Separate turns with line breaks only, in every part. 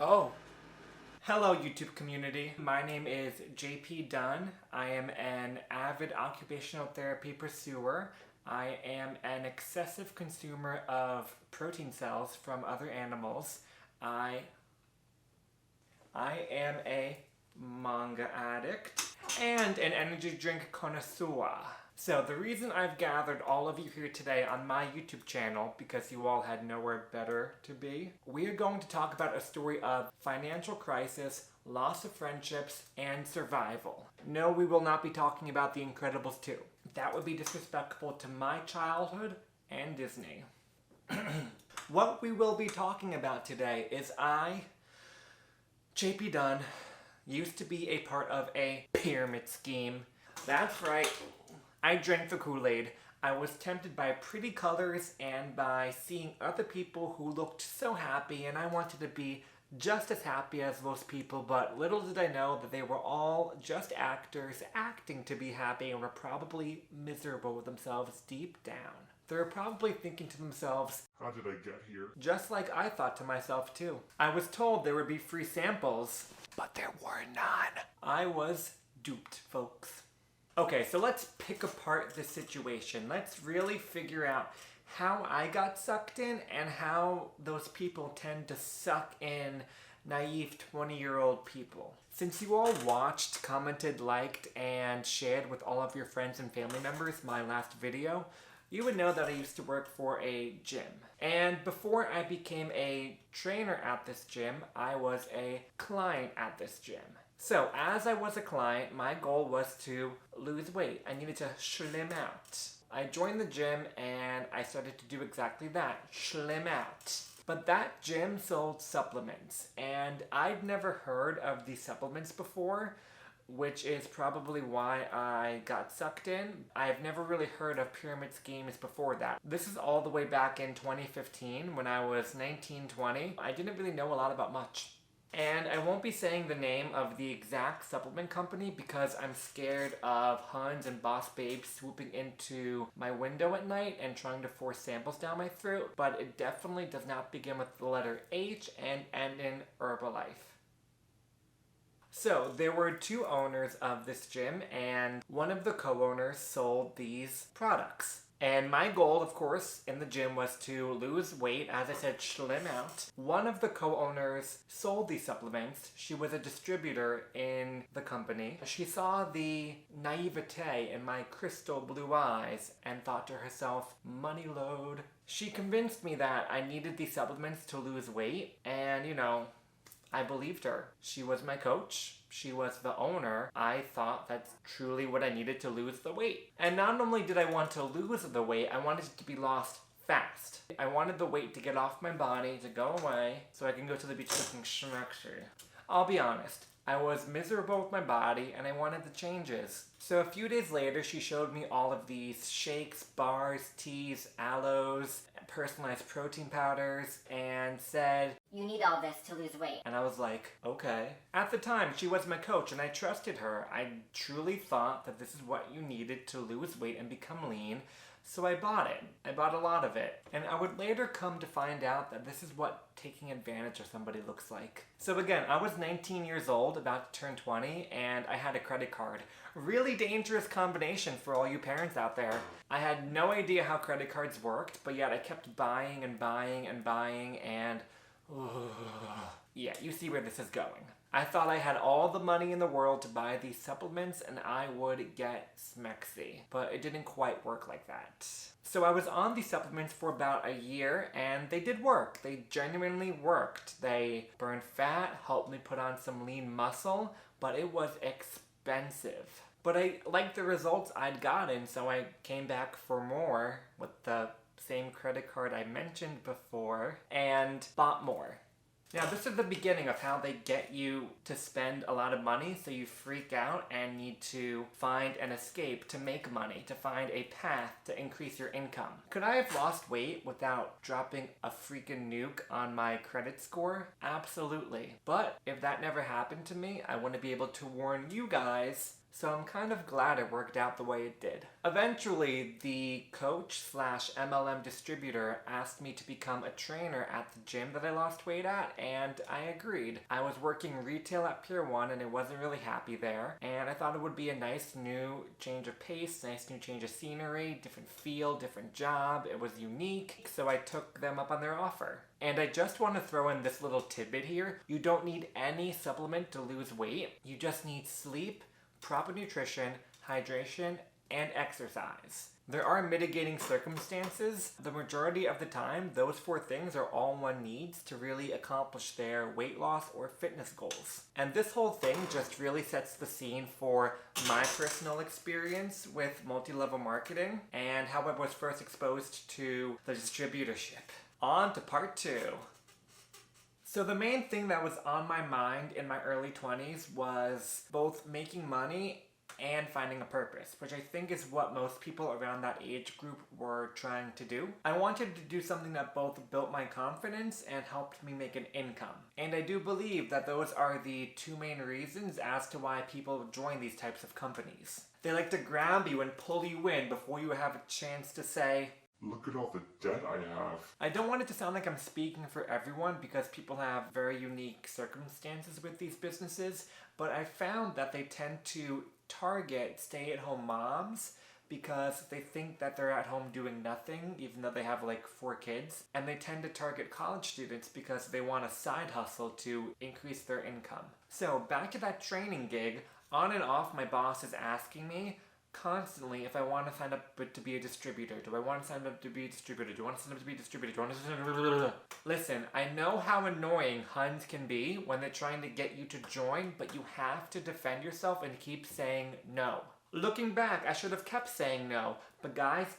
Oh, hello YouTube community. My name is JP Dunn. I am an avid occupational therapy pursuer. I am an excessive consumer of protein cells from other animals. I am a manga addict and an energy drink connoisseur. So the reason I've gathered all of you here today on my YouTube channel, because you all had nowhere better to be, we are going to talk about a story of financial crisis, loss of friendships, and survival. No, we will not be talking about The Incredibles 2. That would be disrespectful to my childhood and Disney. What we will be talking about today is JP Dunn, used to be a part of a pyramid scheme. That's right. I drank the kool-aid. I was tempted by pretty colors and by seeing other people who looked so happy, and I wanted to be just as happy as those people, but little did I know that they were all just actors acting to be happy and were probably miserable with themselves deep down. They were probably thinking to themselves,
how did I get here?
Just like I thought to myself too. I was told there would be free samples, but there were none. I was duped, folks. Okay, so let's pick apart the situation. Let's really figure out how I got sucked in and how those people tend to suck in naive 20-year-old people. Since you all watched, commented, liked, and shared with all of your friends and family members my last video, you would know that I used to work for a gym. And before I became a trainer at this gym, I was a client at this gym. So, as I was a client, my goal was to lose weight. I needed to slim out. I joined the gym and I started to do exactly that, slim out. But that gym sold supplements, and I'd never heard of these supplements before, which is probably why I got sucked in. I've never really heard of pyramid schemes before that. This is all the way back in 2015 when I was 19, 20. I didn't really know a lot about much. And I won't be saying the name of the exact supplement company because I'm scared of Huns and boss babes swooping into my window at night and trying to force samples down my throat, but it definitely does not begin with the letter H and end in Herbalife. So, there were two owners of this gym, and one of the co-owners sold these products. And my goal, of course, in the gym was to lose weight, as I said, slim out. One of the co-owners sold these supplements. She was a distributor in the company. She saw the naivete in my crystal blue eyes and thought to herself, money load. She convinced me that I needed these supplements to lose weight, and I believed her. She was my coach. She was the owner. I thought that's truly what I needed to lose the weight. And not only did I want to lose the weight, I wanted it to be lost fast. I wanted the weight to get off my body, to go away, so I can go to the beach looking schmuxy. I'll be honest. I was miserable with my body and I wanted the changes. So a few days later, she showed me all of these shakes, bars, teas, aloes, personalized protein powders, and said,
you need all this to lose weight.
And I was like, okay. At the time, she was my coach and I trusted her. I truly thought that this is what you needed to lose weight and become lean. So I bought it. I bought a lot of it. And I would later come to find out that this is what taking advantage of somebody looks like. So again, I was 19 years old, about to turn 20, and I had a credit card. Really dangerous combination for all you parents out there. I had no idea how credit cards worked, but yet I kept buying and buying and buying, and yeah, you see where this is going. I thought I had all the money in the world to buy these supplements and I would get smexy, but it didn't quite work like that. So I was on these supplements for about a year and they did work. They genuinely worked. They burned fat, helped me put on some lean muscle, but it was expensive. But I liked the results I'd gotten, so I came back for more with the same credit card I mentioned before and bought more. Now, this is the beginning of how they get you to spend a lot of money, so you freak out and need to find an escape to make money, to find a path to increase your income. Could I have lost weight without dropping a freaking nuke on my credit score? Absolutely. But if that never happened to me, I wouldn't be able to warn you guys So I'm kind of glad it worked out the way it did. Eventually, the coach slash MLM distributor asked me to become a trainer at the gym that I lost weight at, and I agreed. I was working retail at Pier 1 and I wasn't really happy there, and I thought it would be a nice new change of pace, nice new change of scenery, different feel, different job. It was unique, so I took them up on their offer. And I just want to throw in this little tidbit here. You don't need any supplement to lose weight. You just need sleep, proper nutrition, hydration, and exercise. There are mitigating circumstances. The majority of the time, those 4 things are all one needs to really accomplish their weight loss or fitness goals. And this whole thing just really sets the scene for my personal experience with multi-level marketing and how I was first exposed to the distributorship. On to part 2. So the main thing that was on my mind in my early 20s was both making money and finding a purpose, which I think is what most people around that age group were trying to do. I wanted to do something that both built my confidence and helped me make an income. And I do believe that those are the 2 main reasons as to why people join these types of companies. They like to grab you and pull you in before you have a chance to say,
"Look at all the debt I have."
I don't want it to sound like I'm speaking for everyone because people have very unique circumstances with these businesses, but I found that they tend to target stay-at-home moms because they think that they're at home doing nothing even though they have like 4 kids, and they tend to target college students because they want a side hustle to increase their income. So back to that training gig, on and off my boss is asking me constantly if I want to sign up to be a distributor. Do I want to sign up to be a distributor? Do I want to sign up to be a distributor? Do I want to sign up? Listen, I know how annoying Huns can be when they're trying to get you to join, but you have to defend yourself and keep saying no. Looking back, I should have kept saying no, but guys,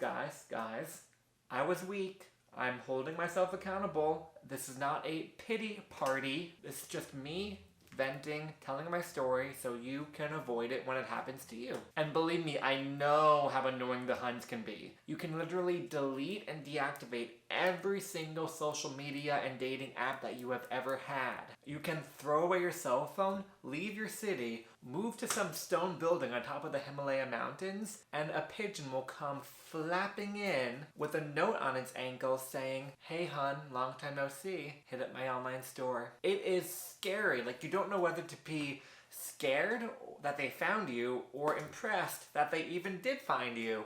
I was weak. I'm holding myself accountable. This is not a pity party. This is just me venting, telling my story so you can avoid it when it happens to you. And believe me, I know how annoying the Huns can be. You can literally delete and deactivate every single social media and dating app that you have ever had. You can throw away your cell phone, leave your city, move to some stone building on top of the Himalaya mountains, and a pigeon will come flapping in with a note on its ankle saying, "Hey hun, long time no see, hit up my online store." It is scary. Like, you don't know whether to be scared that they found you or impressed that they even did find you.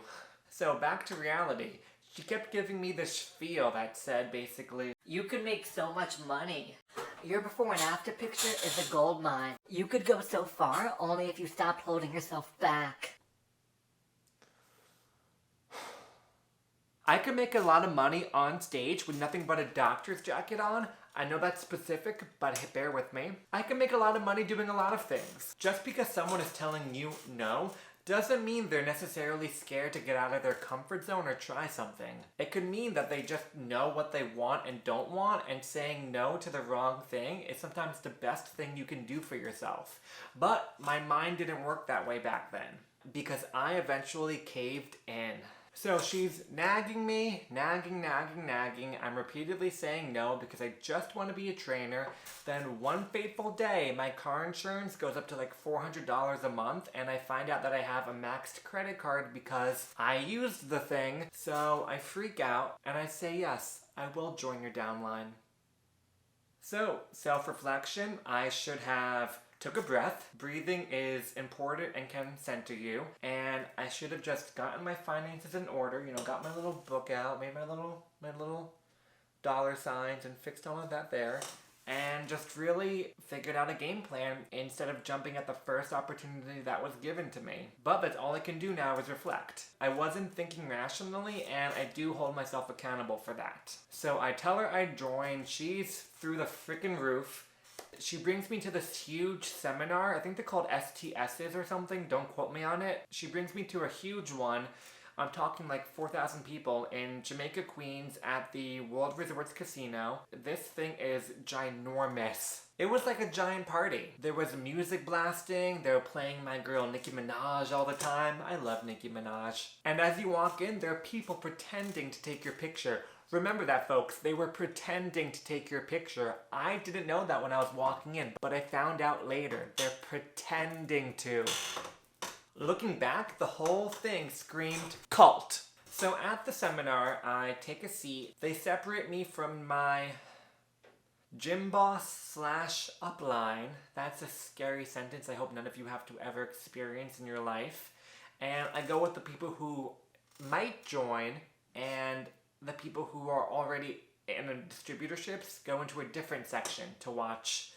So back to reality. She kept giving me this spiel that said basically,
You could make so much money. Your before and after picture is a gold mine. You could go so far only if you stopped holding yourself back.
I could make a lot of money on stage with nothing but a doctor's jacket on. I know that's specific, but bear with me. I can make a lot of money doing a lot of things. Just because someone is telling you no doesn't mean they're necessarily scared to get out of their comfort zone or try something. It could mean that they just know what they want and don't want, and saying no to the wrong thing is sometimes the best thing you can do for yourself. But my mind didn't work that way back then, because I eventually caved in. So she's nagging me, nagging. I'm repeatedly saying no because I just want to be a trainer. Then one fateful day, my car insurance goes up to like $400 a month, and I find out that I have a maxed credit card because I used the thing. So I freak out and I say yes, I will join your downline. So, self-reflection, I should have took a breath. Breathing is important and can center you. And I should have just gotten my finances in order, got my little book out, made my little dollar signs and fixed all of that there. And just really figured out a game plan instead of jumping at the first opportunity that was given to me. But that's all I can do now is reflect. I wasn't thinking rationally, and I do hold myself accountable for that. So I tell her I joined. She's through the freaking roof. She brings me to this huge seminar. I think they're called STSs or something. Don't quote me on it. She brings me to a huge one. I'm talking like 4,000 people in Jamaica, Queens at the World Resorts Casino. This thing is ginormous. It was like a giant party. There was music blasting. They were playing my girl Nicki Minaj all the time. I love Nicki Minaj. And as you walk in, there are people pretending to take your picture. Remember that, folks. They were pretending to take your picture. I didn't know that when I was walking in, but I found out later. They're pretending to. Looking back, the whole thing screamed cult. So at the seminar, I take a seat. They separate me from my gym boss slash upline. That's a scary sentence I hope none of you have to ever experience in your life. And I go with the people who might join, and the people who are already in the distributorships go into a different section to watch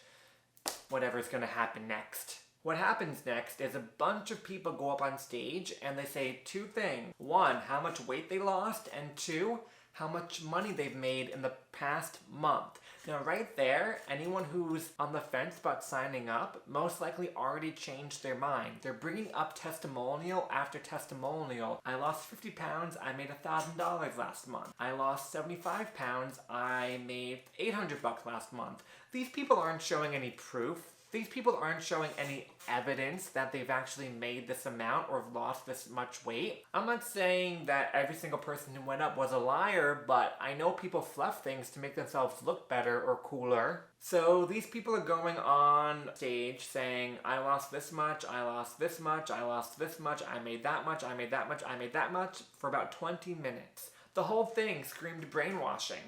whatever's going to happen next. What happens next is a bunch of people go up on stage and they say two things. One, how much weight they lost, and two, how much money they've made in the past month. Now right there, anyone who's on the fence about signing up most likely already changed their mind. They're bringing up testimonial after testimonial. I lost 50 pounds, I made $1,000 last month. I lost 75 pounds, I made $800 last month. These people aren't showing any proof. These people aren't showing any evidence that they've actually made this amount or lost this much weight. I'm not saying that every single person who went up was a liar, but I know people fluff things to make themselves look better or cooler. So these people are going on stage saying, I lost this much, I lost this much, I lost this much, I made that much, I made that much, I made that much, for about 20 minutes. The whole thing screamed brainwashing.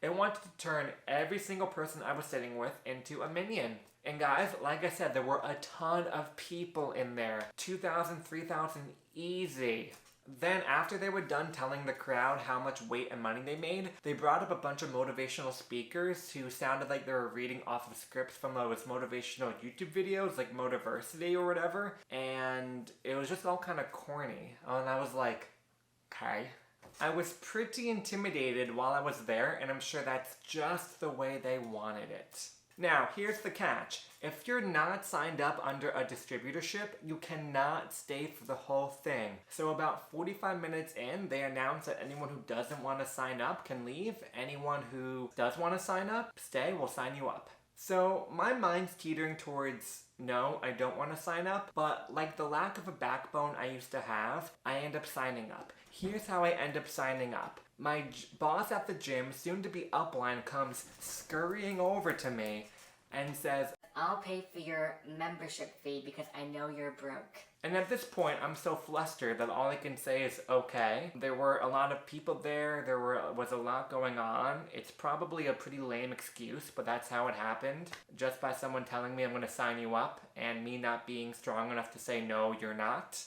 It wanted to turn every single person I was sitting with into a minion. And guys, like I said, there were a ton of people in there. 2,000, 3,000 easy. Then after they were done telling the crowd how much weight and money they made, they brought up a bunch of motivational speakers who sounded like they were reading off of scripts from those motivational YouTube videos like Motiversity or whatever. And it was just all kind of corny. And I was like, okay. I was pretty intimidated while I was there, and I'm sure that's just the way they wanted it. Now, here's the catch. If you're not signed up under a distributorship, you cannot stay for the whole thing. So about 45 minutes in, they announce that anyone who doesn't want to sign up can leave. Anyone who does want to sign up, stay, we'll sign you up. So my mind's teetering towards, no, I don't want to sign up, but like the lack of a backbone I used to have, I end up signing up. Here's how I end up signing up. My boss at the gym, soon to be upline, comes scurrying over to me and says,
I'll pay for your membership fee because I know you're broke.
And at this point, I'm so flustered that all I can say is, okay. There were a lot of people there. There was a lot going on. It's probably a pretty lame excuse, but that's how it happened. Just by someone telling me I'm going to sign you up and me not being strong enough to say, no, you're not.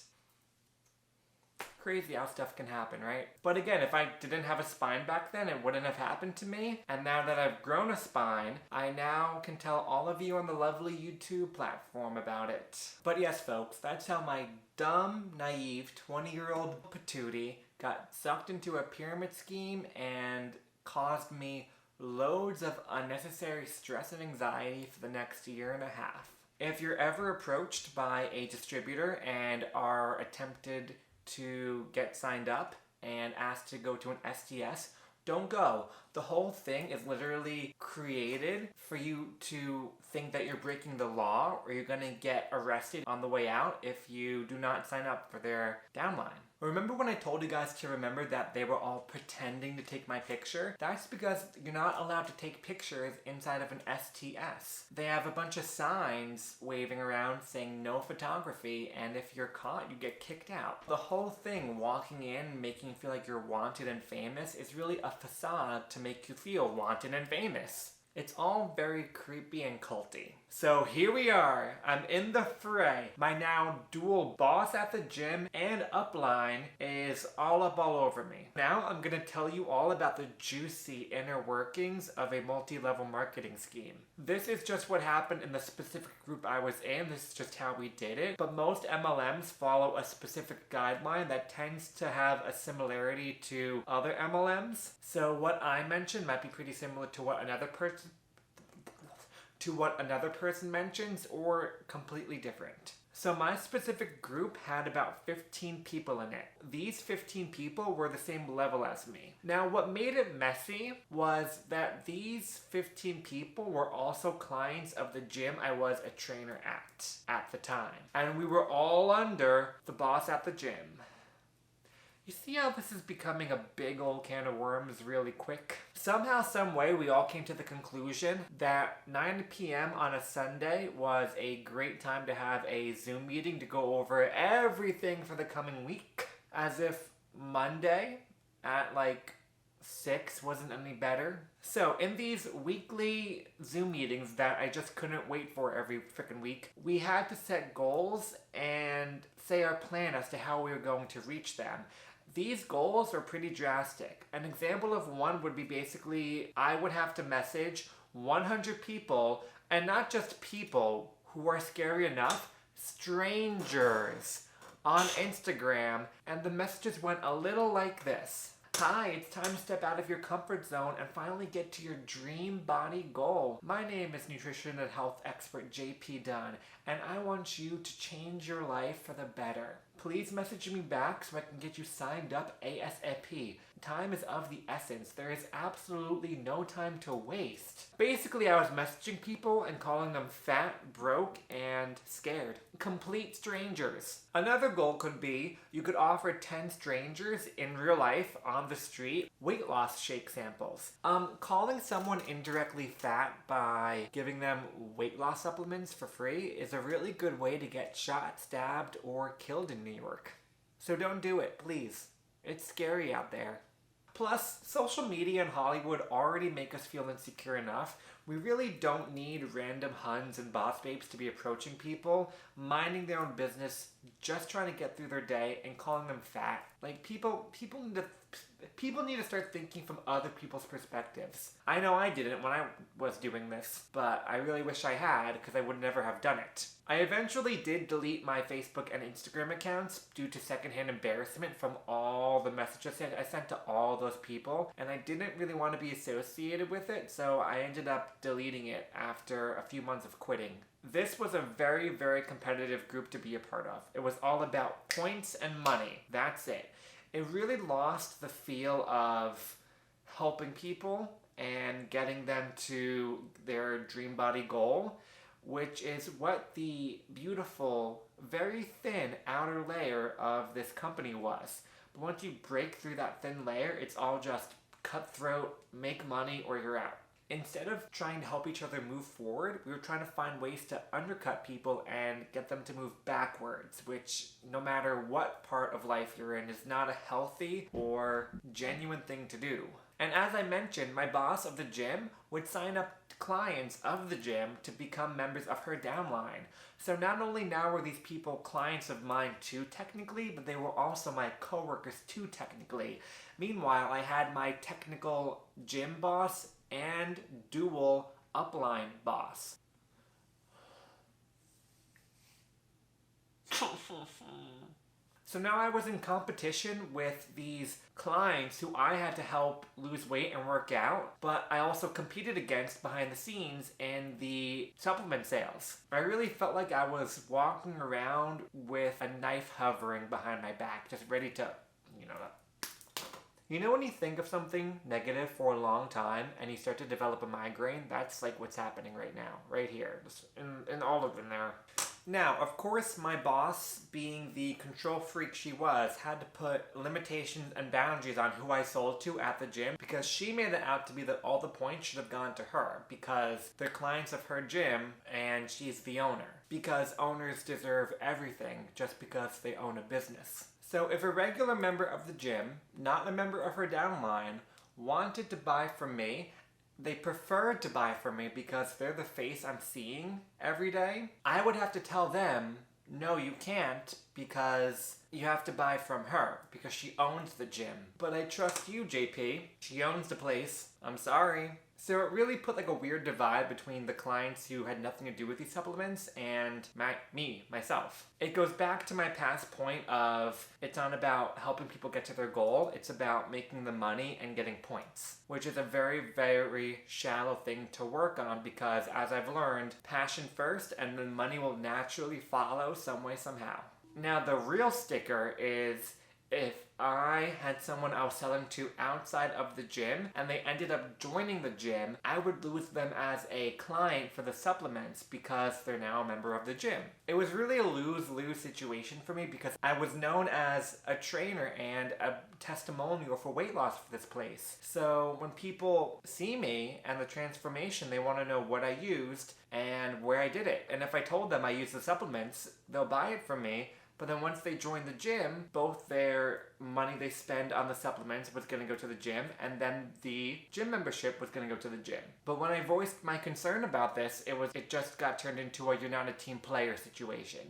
Crazy how stuff can happen, right? But again, if I didn't have a spine back then, it wouldn't have happened to me. And now that I've grown a spine, I now can tell all of you on the lovely YouTube platform about it. But yes, folks, that's how my dumb, naive 20-year-old patootie got sucked into a pyramid scheme and caused me loads of unnecessary stress and anxiety for the next year and a half. If you're ever approached by a distributor and are attempted to get signed up and asked to go to an STS, don't go. The whole thing is literally created for you to think that you're breaking the law or you're gonna get arrested on the way out if you do not sign up for their downline. Remember when I told you guys to remember that they were all pretending to take my picture? That's because you're not allowed to take pictures inside of an STS. They have a bunch of signs waving around saying no photography, and if you're caught, you get kicked out. The whole thing, walking in, making you feel like you're wanted and famous, is really a facade to make you feel wanted and famous. It's all very creepy and culty. So here we are. I'm in the fray. My now dual boss at the gym and upline is all up all over me. Now I'm gonna tell you all about the juicy inner workings of a multi-level marketing scheme. This is just what happened in the specific group I was in. This is just how we did it. But most MLMs follow a specific guideline that tends to have a similarity to other MLMs. So what I mentioned might be pretty similar to what another person mentions, or completely different. So my specific group had about 15 people in it. These 15 people were the same level as me. Now what made it messy was that these 15 people were also clients of the gym I was a trainer at the time. And we were all under the boss at the gym. You see how this is becoming a big old can of worms really quick? Somehow, some way, we all came to the conclusion that 9 p.m. on a Sunday was a great time to have a Zoom meeting to go over everything for the coming week. As if Monday at like 6 wasn't any better. So in these weekly Zoom meetings that I just couldn't wait for every freaking week, we had to set goals and say our plan as to how we were going to reach them. These goals are pretty drastic. An example of one would be basically I would have to message 100 people, and not just people who are scary enough, strangers on Instagram, and the messages went a little like this. Hi, it's time to step out of your comfort zone and finally get to your dream body goal. My name is nutrition and health expert JP Dunn, and I want you to change your life for the better. Please message me back so I can get you signed up ASAP. Time is of the essence. There is absolutely no time to waste. Basically, I was messaging people and calling them fat, broke, and scared. Complete strangers. Another goal could be you could offer 10 strangers in real life on the street weight loss shake samples. Calling someone indirectly fat by giving them weight loss supplements for free is a really good way to get shot, stabbed, or killed in New York. So don't do it, please. It's scary out there. Plus, social media and Hollywood already make us feel insecure enough. We really don't need random Huns and boss babes to be approaching people, minding their own business, just trying to get through their day and calling them fat. Like, people need to start thinking from other people's perspectives. I know I didn't when I was doing this, but I really wish I had, because I would never have done it. I eventually did delete my Facebook and Instagram accounts due to secondhand embarrassment from all the messages I sent to all those people, and I didn't really want to be associated with it, so I ended up deleting it after a few months of quitting. This was a very, very competitive group to be a part of. It was all about points and money. That's it. It really lost the feel of helping people and getting them to their dream body goal, which is what the beautiful, very thin outer layer of this company was. But once you break through that thin layer, it's all just cutthroat, make money, or you're out. Instead of trying to help each other move forward, we were trying to find ways to undercut people and get them to move backwards, which, no matter what part of life you're in, is not a healthy or genuine thing to do. And as I mentioned, my boss of the gym would sign up clients of the gym to become members of her downline. So not only now were these people clients of mine too technically, but they were also my coworkers too technically. Meanwhile, I had my technical gym boss and dual upline boss. So now I was in competition with these clients who I had to help lose weight and work out, but I also competed against behind the scenes in the supplement sales. I really felt like I was walking around with a knife hovering behind my back, just ready to, You know when you think of something negative for a long time and you start to develop a migraine? That's like what's happening right now, right here, just in all of them there. Now, of course, my boss, being the control freak she was, had to put limitations and boundaries on who I sold to at the gym, because she made it out to be that all the points should have gone to her because they're clients of her gym and she's the owner. Because owners deserve everything just because they own a business. So if a regular member of the gym, not a member of her downline, wanted to buy from me, they preferred to buy from me because they're the face I'm seeing every day, I would have to tell them, no, you can't, because you have to buy from her, because she owns the gym. But I trust you, JP. She owns the place. I'm sorry. So it really put like a weird divide between the clients who had nothing to do with these supplements and myself. It goes back to my past point of it's not about helping people get to their goal, it's about making the money and getting points, which is a very, very shallow thing to work on because, as I've learned, passion first and then money will naturally follow some way, somehow. Now the real sticker is if I had someone I was selling to outside of the gym and they ended up joining the gym, I would lose them as a client for the supplements because they're now a member of the gym. It was really a lose-lose situation for me because I was known as a trainer and a testimonial for weight loss for this place. So when people see me and the transformation, they want to know what I used and where I did it. And if I told them I used the supplements, they'll buy it from me. But then once they join the gym, both their money they spend on the supplements was going to go to the gym, and then the gym membership was going to go to the gym. But when I voiced my concern about this, it just got turned into a you're not a team player situation.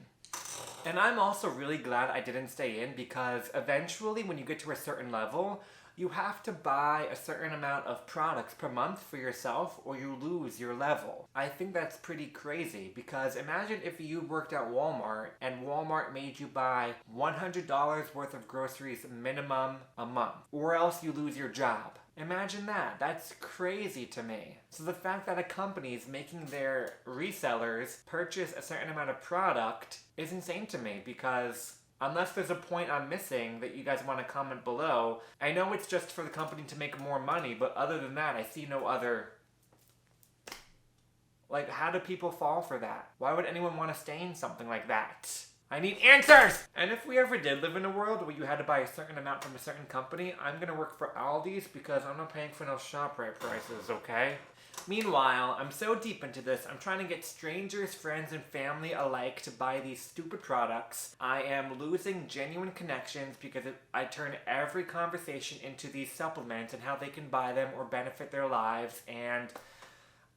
And I'm also really glad I didn't stay in because eventually when you get to a certain level, you have to buy a certain amount of products per month for yourself or you lose your level. I think that's pretty crazy because imagine if you worked at Walmart and Walmart made you buy $100 worth of groceries minimum a month, or else you lose your job. Imagine that. That's crazy to me. So the fact that a company is making their resellers purchase a certain amount of product is insane to me because unless there's a point I'm missing that you guys want to comment below, I know it's just for the company to make more money, but other than that, I see no other. Like, how do people fall for that? Why would anyone want to stay in something like that? I need answers! And if we ever did live in a world where you had to buy a certain amount from a certain company, I'm gonna work for Aldi's because I'm not paying for no ShopRite prices, okay? Meanwhile, I'm so deep into this, I'm trying to get strangers, friends, and family alike to buy these stupid products. I am losing genuine connections because I turn every conversation into these supplements and how they can buy them or benefit their lives, and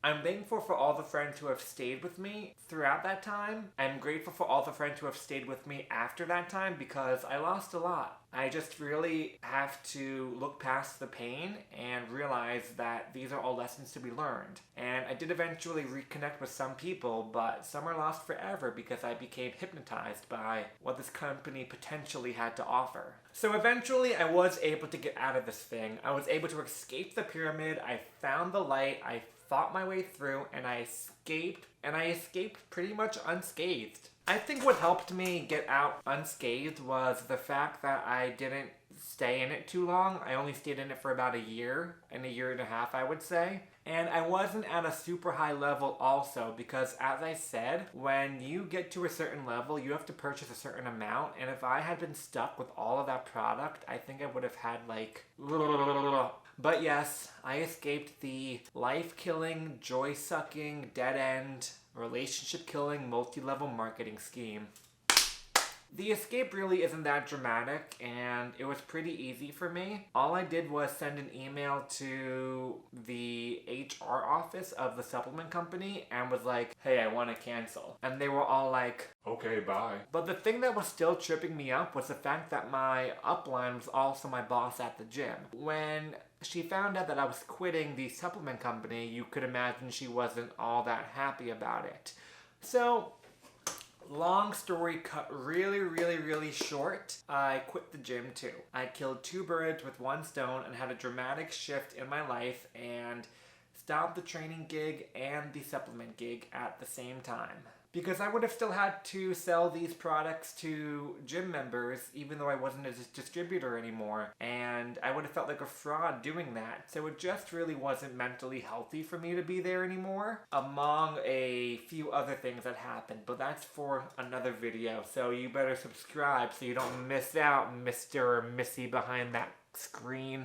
I'm thankful for all the friends who have stayed with me throughout that time. I'm grateful for all the friends who have stayed with me after that time because I lost a lot. I just really have to look past the pain and realize that these are all lessons to be learned. And I did eventually reconnect with some people, but some are lost forever because I became hypnotized by what this company potentially had to offer. So eventually I was able to get out of this thing. I was able to escape the pyramid. I found the light. I fought my way through and I escaped pretty much unscathed. I think what helped me get out unscathed was the fact that I didn't stay in it too long. I only stayed in it for about a year and a half, I would say. And I wasn't at a super high level also because, as I said, when you get to a certain level, you have to purchase a certain amount. And if I had been stuck with all of that product, I think I would have had like... But yes, I escaped the life-killing, joy-sucking, dead-end, relationship-killing, multi-level marketing scheme. The escape really isn't that dramatic, and it was pretty easy for me. All I did was send an email to the HR office of the supplement company and was like, hey, I want to cancel. And they were all like,
Okay, bye.
but the thing that was still tripping me up was the fact that my upline was also my boss at the gym. When she found out that I was quitting the supplement company, you could imagine she wasn't all that happy about it. So, long story cut really short, I quit the gym too. I killed 2 birds with 1 stone and had a dramatic shift in my life and stopped the training gig and the supplement gig at the same time. Because I would have still had to sell these products to gym members even though I wasn't a distributor anymore. And I would have felt like a fraud doing that. So it just really wasn't mentally healthy for me to be there anymore. Among a few other things that happened. But that's for another video. So you better subscribe so you don't miss out, Mr. or Missy behind that screen.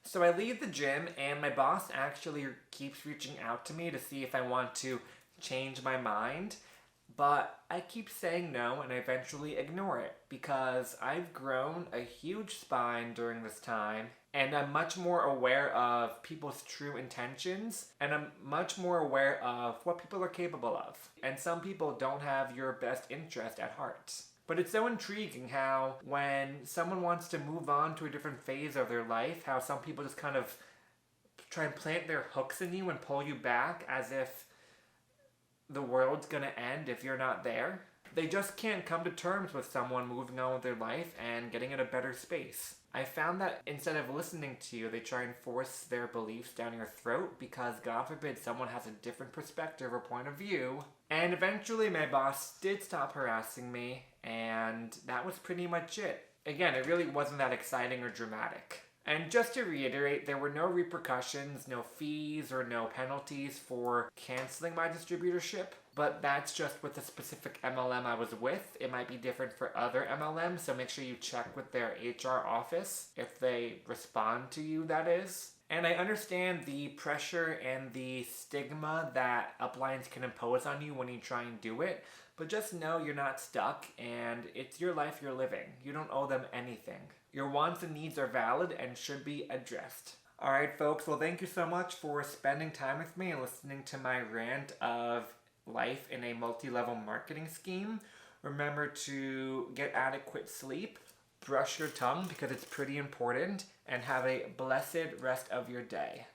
So I leave the gym and my boss actually keeps reaching out to me to see if I want to change my mind. But I keep saying no and I eventually ignore it because I've grown a huge spine during this time and I'm much more aware of people's true intentions and I'm much more aware of what people are capable of. And some people don't have your best interest at heart. But it's so intriguing how when someone wants to move on to a different phase of their life, how some people just kind of try and plant their hooks in you and pull you back as if the world's gonna end if you're not there. They just can't come to terms with someone moving on with their life and getting in a better space. I found that instead of listening to you, they try and force their beliefs down your throat because God forbid someone has a different perspective or point of view. And eventually my boss did stop harassing me and that was pretty much it. Again, it really wasn't that exciting or dramatic. And just to reiterate, there were no repercussions, no fees, or no penalties for canceling my distributorship, but that's just with the specific MLM I was with. It might be different for other MLMs, so make sure you check with their HR office if they respond to you, that is. And I understand the pressure and the stigma that uplines can impose on you when you try and do it, but just know you're not stuck and it's your life you're living. You don't owe them anything. Your wants and needs are valid and should be addressed. Alright folks, well thank you so much for spending time with me and listening to my rant of life in a multi-level marketing scheme. Remember to get adequate sleep, brush your tongue because it's pretty important, and have a blessed rest of your day.